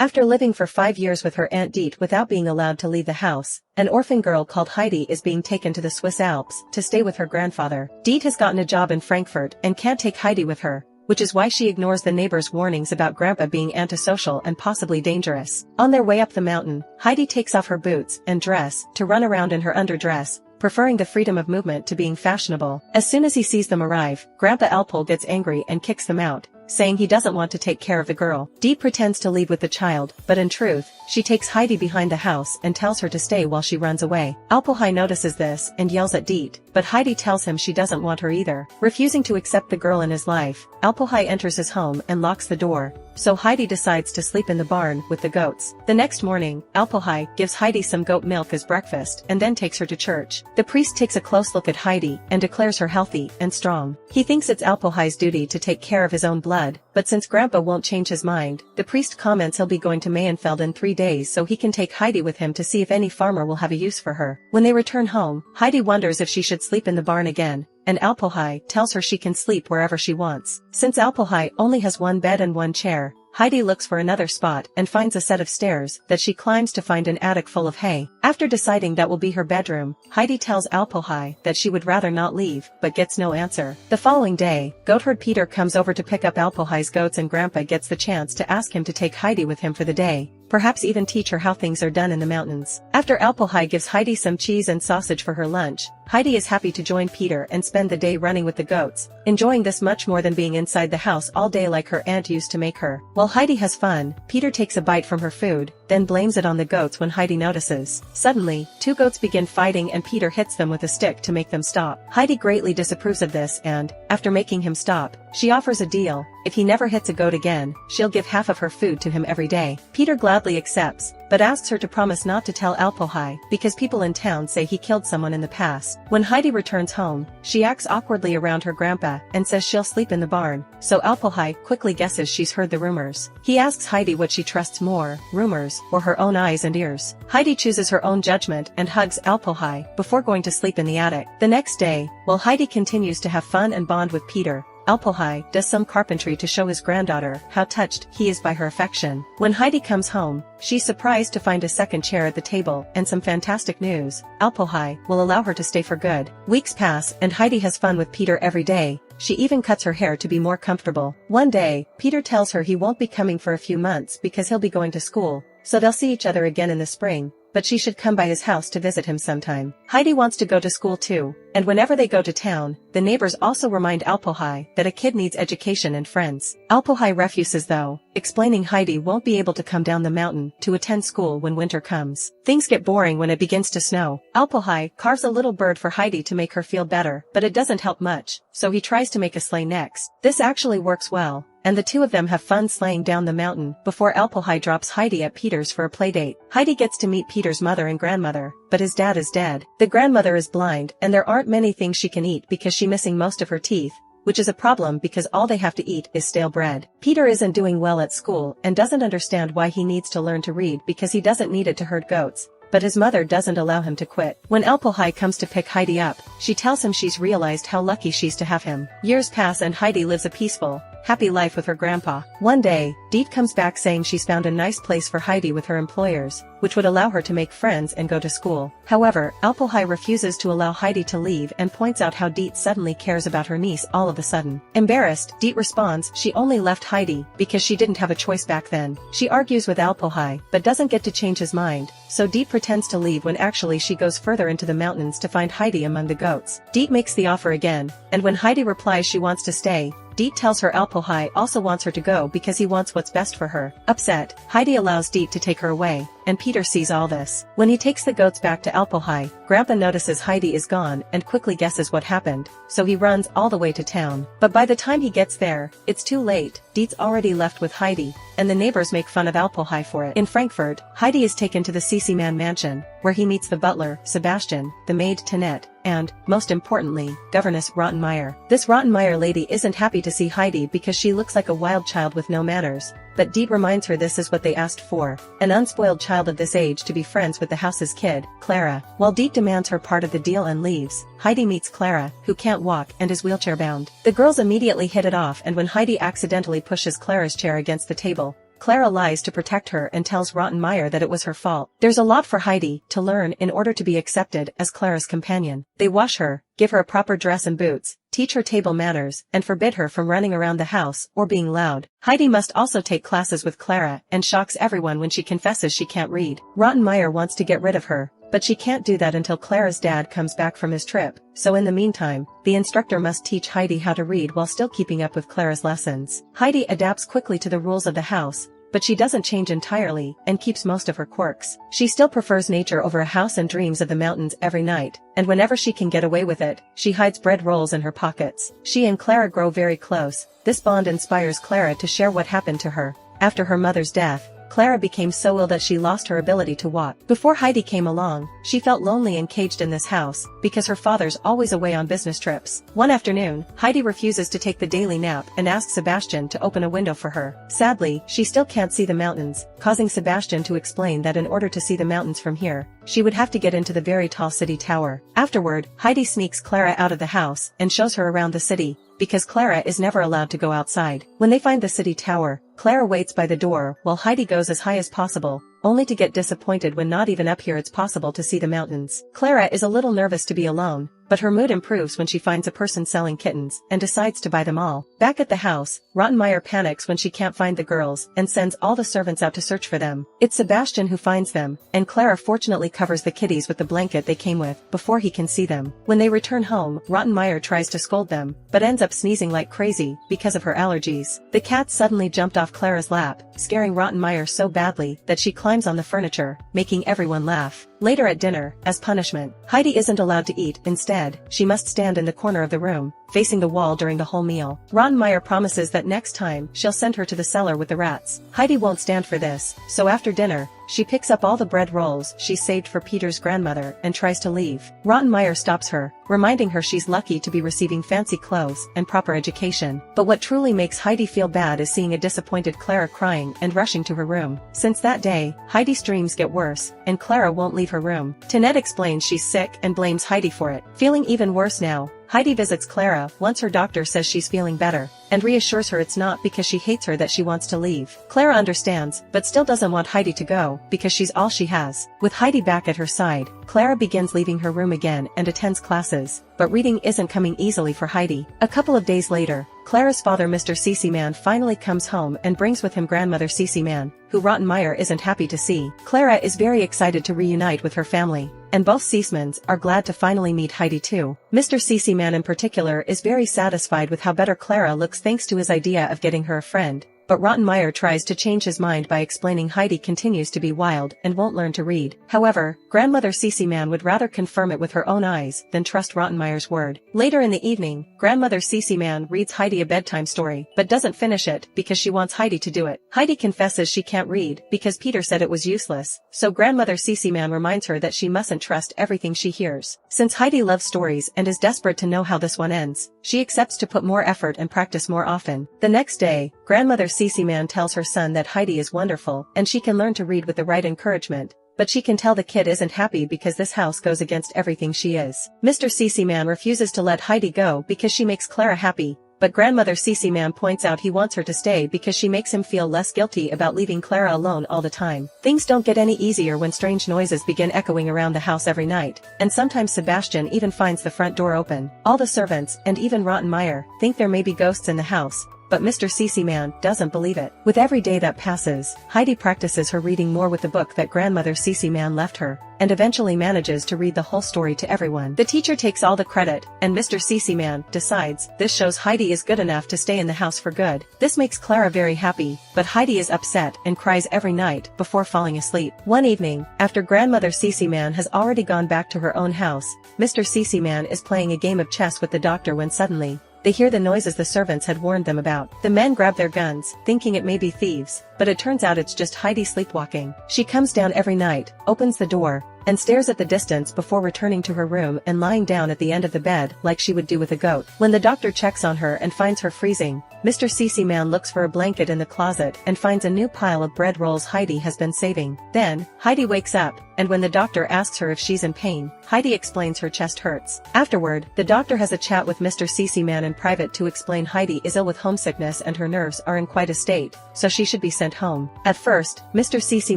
After living for 5 years with her Aunt Diet without being allowed to leave the house, an orphan girl called Heidi is being taken to the Swiss Alps to stay with her grandfather. Diet has gotten a job in Frankfurt and can't take Heidi with her, which is why she ignores the neighbors' warnings about Grandpa being antisocial and possibly dangerous. On their way up the mountain, Heidi takes off her boots and dress to run around in her underdress, preferring the freedom of movement to being fashionable. As soon as he sees them arrive, Grandpa Alpol gets angry and kicks them out, saying he doesn't want to take care of the girl. Diet pretends to leave with the child, but in truth, she takes Heidi behind the house and tells her to stay while she runs away. Alpolhai notices this and yells at Diet, but Heidi tells him she doesn't want her either. Refusing to accept the girl in his life, Alpolhai enters his home and locks the door, so Heidi decides to sleep in the barn with the goats. The next morning, Alpolhai gives Heidi some goat milk as breakfast and then takes her to church. The priest takes a close look at Heidi and declares her healthy and strong. He thinks it's Alpolhai's duty to take care of his own blood, but since Grandpa won't change his mind, the priest comments he'll be going to Mayenfeld in 3 days so he can take Heidi with him to see if any farmer will have a use for her. When they return home, Heidi wonders if she should sleep in the barn again, and Alpolhai tells her she can sleep wherever she wants. Since Alpolhai only has one bed and one chair, Heidi looks for another spot and finds a set of stairs that she climbs to find an attic full of hay. After deciding that will be her bedroom, Heidi tells Alpolhai that she would rather not leave, but gets no answer. The following day, goatherd Peter comes over to pick up Alpolhai's goats and Grandpa gets the chance to ask him to take Heidi with him for the day, perhaps even teach her how things are done in the mountains. After Alpolhai gives Heidi some cheese and sausage for her lunch, Heidi is happy to join Peter and spend the day running with the goats, enjoying this much more than being inside the house all day like her aunt used to make her. While Heidi has fun, Peter takes a bite from her food, then blames it on the goats when Heidi notices. Suddenly, 2 goats begin fighting and Peter hits them with a stick to make them stop. Heidi greatly disapproves of this and, after making him stop, she offers a deal. If he never hits a goat again, she'll give half of her food to him every day. Peter gladly accepts, but asks her to promise not to tell Alpolhai because people in town say he killed someone in the past. When Heidi returns home, she acts awkwardly around her grandpa and says she'll sleep in the barn, so Alpolhai quickly guesses she's heard the rumors. He asks Heidi what she trusts more, rumors, or her own eyes and ears. Heidi chooses her own judgment and hugs Alpolhai before going to sleep in the attic. The next day, while Heidi continues to have fun and bond with Peter, Alpolhai does some carpentry to show his granddaughter how touched he is by her affection. When Heidi comes home, she's surprised to find a second chair at the table and some fantastic news. Alpolhai will allow her to stay for good. Weeks pass and Heidi has fun with Peter every day. She even cuts her hair to be more comfortable. One day, Peter tells her he won't be coming for a few months because he'll be going to school, so they'll see each other again in the spring, but she should come by his house to visit him sometime. Heidi wants to go to school too, and whenever they go to town, the neighbors also remind Alpolhai that a kid needs education and friends. Alpolhai refuses though, explaining Heidi won't be able to come down the mountain to attend school when winter comes. Things get boring when it begins to snow. Alpolhai carves a little bird for Heidi to make her feel better, but it doesn't help much, so he tries to make a sleigh next. This actually works well, and the two of them have fun sleighing down the mountain before Alpolhai drops Heidi at Peter's for a playdate. Heidi gets to meet Peter's mother and grandmother, but his dad is dead. The grandmother is blind and there aren't many things she can eat because she's missing most of her teeth, which is a problem because all they have to eat is stale bread. Peter isn't doing well at school and doesn't understand why he needs to learn to read because he doesn't need it to herd goats, but his mother doesn't allow him to quit. When Alpolhai comes to pick Heidi up, she tells him she's realized how lucky she's to have him. Years pass and Heidi lives a peaceful, happy life with her grandpa. One day, Diet comes back saying she's found a nice place for Heidi with her employers, which would allow her to make friends and go to school. However, Alpolhai refuses to allow Heidi to leave and points out how Diet suddenly cares about her niece all of a sudden. Embarrassed, Diet responds she only left Heidi because she didn't have a choice back then. She argues with Alpolhai but doesn't get to change his mind, so Diet pretends to leave when actually she goes further into the mountains to find Heidi among the goats. Diet makes the offer again, and when Heidi replies she wants to stay, Diet tells her Alpolhai also wants her to go because he wants what's best for her. Upset, Heidi allows Diet to take her away, and Peter sees all this. When he takes the goats back to Alpolhai, Grandpa notices Heidi is gone and quickly guesses what happened, so he runs all the way to town. But by the time he gets there, it's too late. Diet's already left with Heidi, and the neighbors make fun of Alpolhai for it. In Frankfurt, Heidi is taken to the CC Man mansion, where he meets the butler, Sebastian, the maid, Tanette, and, most importantly, governess Rottenmeier. This Rottenmeier lady isn't happy to see Heidi because she looks like a wild child with no manners, but Diet reminds her this is what they asked for, an unspoiled child of this age to be friends with the house's kid, Clara. While Diet demands her part of the deal and leaves, Heidi meets Clara, who can't walk and is wheelchair bound. The girls immediately hit it off, and when Heidi accidentally pushes Clara's chair against the table, Clara lies to protect her and tells Rottenmeier that it was her fault. There's a lot for Heidi to learn in order to be accepted as Clara's companion. They wash her, give her a proper dress and boots, teach her table manners, and forbid her from running around the house or being loud. Heidi must also take classes with Clara and shocks everyone when she confesses she can't read. Rottenmeier wants to get rid of her, but she can't do that until Clara's dad comes back from his trip, so in the meantime, the instructor must teach Heidi how to read while still keeping up with Clara's lessons. Heidi adapts quickly to the rules of the house, but she doesn't change entirely and keeps most of her quirks. She still prefers nature over a house and dreams of the mountains every night, and whenever she can get away with it, she hides bread rolls in her pockets. She and Clara grow very close. This bond inspires Clara to share what happened to her. After her mother's death, Clara became so ill that she lost her ability to walk. Before Heidi came along, she felt lonely and caged in this house, because her father's always away on business trips. One afternoon, Heidi refuses to take the daily nap and asks Sebastian to open a window for her. Sadly, she still can't see the mountains, causing Sebastian to explain that in order to see the mountains from here, she would have to get into the very tall city tower. Afterward, Heidi sneaks Clara out of the house and shows her around the city, because Clara is never allowed to go outside. When they find the city tower, Clara waits by the door while Heidi goes as high as possible, only to get disappointed when not even up here it's possible to see the mountains. Clara is a little nervous to be alone, but her mood improves when she finds a person selling kittens and decides to buy them all. Back at the house, Rottenmeier panics when she can't find the girls and sends all the servants out to search for them. It's Sebastian who finds them, and Clara fortunately covers the kitties with the blanket they came with before he can see them. When they return home, Rottenmeier tries to scold them, but ends up sneezing like crazy because of her allergies. The cat suddenly jumped off Clara's lap, scaring Rottenmeier so badly that she climbs on the furniture, making everyone laugh. Later at dinner, as punishment, Heidi isn't allowed to eat. Instead, she must stand in the corner of the room, facing the wall during the whole meal. Rottenmeier promises that next time, she'll send her to the cellar with the rats. Heidi won't stand for this, so after dinner, she picks up all the bread rolls she saved for Peter's grandmother and tries to leave. Rottenmeier stops her, reminding her she's lucky to be receiving fancy clothes and proper education. But what truly makes Heidi feel bad is seeing a disappointed Clara crying and rushing to her room. Since that day, Heidi's dreams get worse, and Clara won't leave her room. Tinette explains she's sick and blames Heidi for it. Feeling even worse now, Heidi visits Clara once her doctor says she's feeling better, and reassures her it's not because she hates her that she wants to leave. Clara understands, but still doesn't want Heidi to go, because she's all she has. With Heidi back at her side, Clara begins leaving her room again and attends classes, but reading isn't coming easily for Heidi. A couple of days later, Clara's father Mr. Cece-Man finally comes home and brings with him grandmother Cece-Man, who Rottenmeier isn't happy to see. Clara is very excited to reunite with her family, and both Cece-Mans are glad to finally meet Heidi too. Mr. Cece-Man in particular is very satisfied with how better Clara looks thanks to his idea of getting her a friend. But Rottenmeier tries to change his mind by explaining Heidi continues to be wild and won't learn to read. However, grandmother Cece-Man would rather confirm it with her own eyes than trust Rottenmeier's word. Later in the evening, grandmother Cece-Man reads Heidi a bedtime story, but doesn't finish it because she wants Heidi to do it. Heidi confesses she can't read because Peter said it was useless, so grandmother Cece-Man reminds her that she mustn't trust everything she hears. Since Heidi loves stories and is desperate to know how this one ends, she accepts to put more effort and practice more often. The next day, grandmother Cece-Man tells her son that Heidi is wonderful and she can learn to read with the right encouragement, but she can tell the kid isn't happy because this house goes against everything she is. Mr. Cece-Man refuses to let Heidi go because she makes Clara happy, but grandmother Cece-Man points out he wants her to stay because she makes him feel less guilty about leaving Clara alone all the time. Things don't get any easier when strange noises begin echoing around the house every night, and sometimes Sebastian even finds the front door open. All the servants, and even Rottenmeier, think there may be ghosts in the house, but Mr. Cece-Man doesn't believe it. With every day that passes, Heidi practices her reading more with the book that grandmother Cece-Man left her, and eventually manages to read the whole story to everyone. The teacher takes all the credit, and Mr. Cece-Man decides this shows Heidi is good enough to stay in the house for good. This makes Clara very happy, but Heidi is upset and cries every night before falling asleep. One evening, after grandmother Cece-Man has already gone back to her own house, Mr. Cece-Man is playing a game of chess with the doctor when suddenly, they hear the noises the servants had warned them about. The men grab their guns, thinking it may be thieves, but it turns out it's just Heidi sleepwalking. She comes down every night, opens the door, and stares at the distance before returning to her room and lying down at the end of the bed like she would do with a goat. When the doctor checks on her and finds her freezing, Mr. Cece Man looks for a blanket in the closet and finds a new pile of bread rolls Heidi has been saving. Then, Heidi wakes up, and when the doctor asks her if she's in pain, Heidi explains her chest hurts. Afterward, the doctor has a chat with Mr. Cece Man in private to explain Heidi is ill with homesickness and her nerves are in quite a state, so she should be sent home. At first, Mr. Cece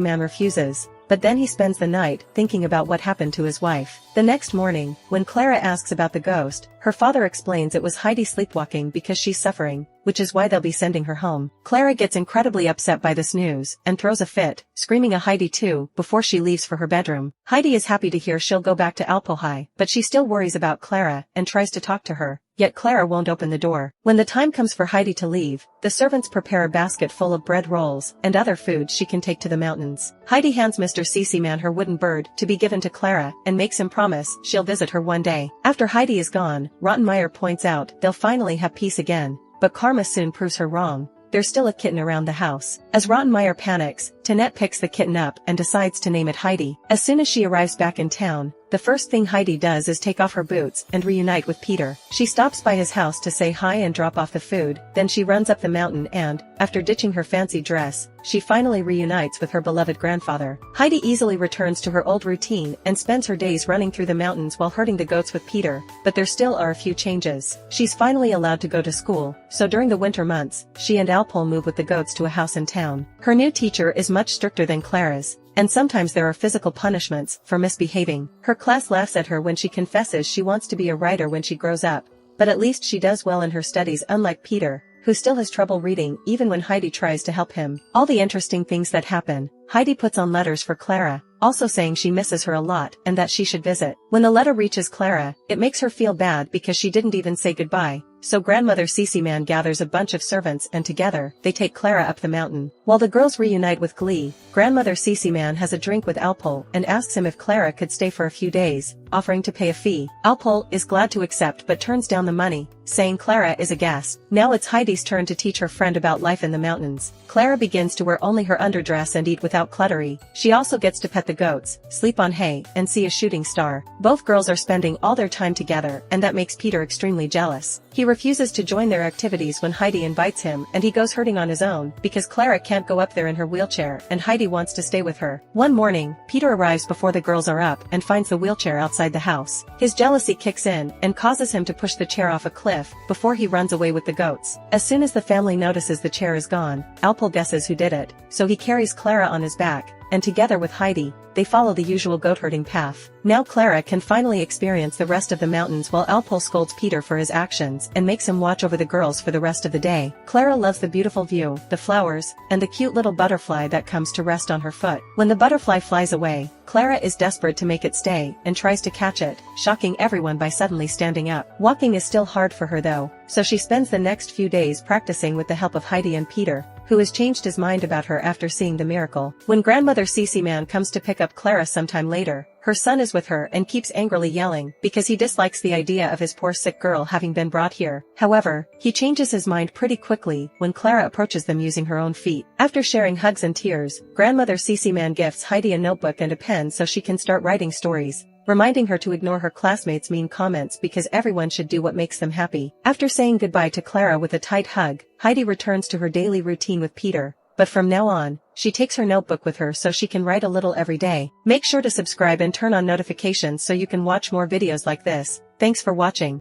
Man refuses, but then he spends the night thinking about what happened to his wife. The next morning, when Clara asks about the ghost, her father explains it was Heidi sleepwalking because she's suffering, which is why they'll be sending her home. Clara gets incredibly upset by this news and throws a fit, screaming a Heidi too before she leaves for her bedroom. Heidi is happy to hear she'll go back to Alpohai, but she still worries about Clara and tries to talk to her. Yet Clara won't open the door. When the time comes for Heidi to leave, the servants prepare a basket full of bread rolls and other food she can take to the mountains. Heidi hands Mr. Cece Man her wooden bird to be given to Clara and makes him promise she'll visit her one day. After Heidi is gone, Rottenmeier points out they'll finally have peace again, but karma soon proves her wrong. There's still a kitten around the house. As Rottenmeier panics, Tinette picks the kitten up and decides to name it Heidi. As soon as she arrives back in town, the first thing Heidi does is take off her boots and reunite with Peter. She stops by his house to say hi and drop off the food, then she runs up the mountain and, after ditching her fancy dress, she finally reunites with her beloved grandfather. Heidi easily returns to her old routine and spends her days running through the mountains while herding the goats with Peter, but there still are a few changes. She's finally allowed to go to school, so during the winter months, she and Alpol move with the goats to a house in town. Her new teacher is much stricter than Clara's, and sometimes there are physical punishments for misbehaving. Her class laughs at her when she confesses she wants to be a writer when she grows up, but at least she does well in her studies, unlike Peter, who still has trouble reading even when Heidi tries to help him. All the interesting things that happen, Heidi puts on letters for Clara, also saying she misses her a lot and that she should visit. When the letter reaches Clara, it makes her feel bad because she didn't even say goodbye. So grandmother Cece Man gathers a bunch of servants and together, they take Clara up the mountain. While the girls reunite with glee, grandmother Cece Man has a drink with Alpol and asks him if Clara could stay for a few days, offering to pay a fee. Alpol is glad to accept but turns down the money, saying Clara is a guest. Now it's Heidi's turn to teach her friend about life in the mountains. Clara begins to wear only her underdress and eat without cluttery. She also gets to pet the goats, sleep on hay, and see a shooting star. Both girls are spending all their time together and that makes Peter extremely jealous. He refuses to join their activities when Heidi invites him and he goes herding on his own because Clara can't go up there in her wheelchair and Heidi wants to stay with her. One morning, Peter arrives before the girls are up and finds the wheelchair outside the house. His jealousy kicks in and causes him to push the chair off a cliff before he runs away with the goats. As soon as the family notices the chair is gone, Alpol guesses who did it, so he carries Clara on his back, and together with Heidi, they follow the usual goat herding path. Now Clara can finally experience the rest of the mountains while Alpol scolds Peter for his actions and makes him watch over the girls for the rest of the day. Clara loves the beautiful view, the flowers, and the cute little butterfly that comes to rest on her foot. When the butterfly flies away, Clara is desperate to make it stay and tries to catch it, shocking everyone by suddenly standing up. Walking is still hard for her though, so she spends the next few days practicing with the help of Heidi and Peter, who has changed his mind about her after seeing the miracle. When grandmother Cece Man comes to pick up Clara sometime later, her son is with her and keeps angrily yelling because he dislikes the idea of his poor sick girl having been brought here. However, he changes his mind pretty quickly when Clara approaches them using her own feet. After sharing hugs and tears, grandmother Cece Man gifts Heidi a notebook and a pen so she can start writing stories, reminding her to ignore her classmates' mean comments because everyone should do what makes them happy. After saying goodbye to Clara with a tight hug, Heidi returns to her daily routine with Peter, but from now on, she takes her notebook with her so she can write a little every day. Make sure to subscribe and turn on notifications so you can watch more videos like this. Thanks for watching.